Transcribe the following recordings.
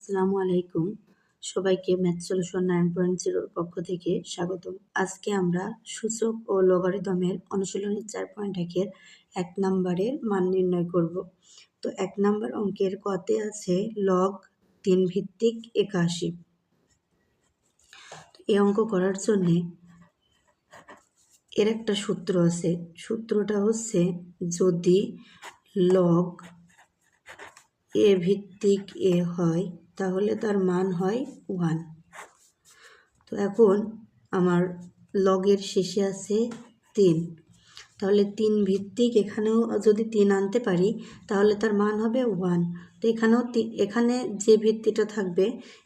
আসসালামু আলাইকুম। সবাইকে ম্যাথ সলিউশন 9.0 পক্ষ থেকে স্বাগতম। আজকে আমরা সূচক ও লগারিদমের অনুশীলনী 4.1 এর 1 নম্বরের মান নির্ণয় করব। তো 1 নম্বর অঙ্কের কতে আছে লগ 3 ভিত্তিক 81। এই অঙ্ক করার জন্যে এর একটা সূত্র আছে। সূত্রটা হচ্ছে যদি লগ এ ভিত্তিক এ হয় তাহলে তার মান হয় 1। তো এখন আমার লগের শেষে আছে 3, তাহলে 3 ভিত্তিক এখানেও যদি 3 আনতে পারি তাহলে তার মান হবে 1। তো এখানে যে ভিত্তিটা থাকবে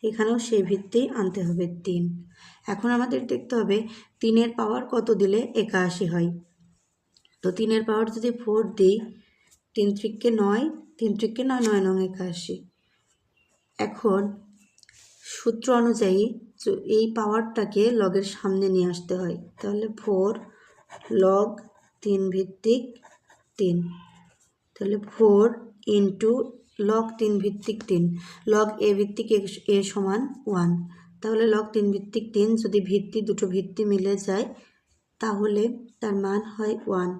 এখানেও সেই ভিত্তি আনতে হবে 3। এখন আমাদের দেখতে হবে 3-এর পাওয়ার কত দিলে 81 হয়। তো 3-এর পাওয়ার যদি 4 দিই, 3 × 9, 3 × 9, 9 × 81। এখন সূত্র অনুযায়ী এই পাওয়ারটাকে লগের সামনে নিয়ে আসতে হয়, তাহলে 4 লগ 3 ভিত্তিক 3, তাহলে 4 ইন্টু লগ 3 ভিত্তিক 3, লগ এ ভিত্তিক এ সমান 1, তাহলে লগ 3 ভিত্তিক 3 যদি দুটো ভিত্তি মিলে যায় তাহলে তার মান হয় 1।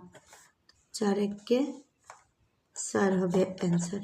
4 × 1 = 4 হবে অ্যান্সার।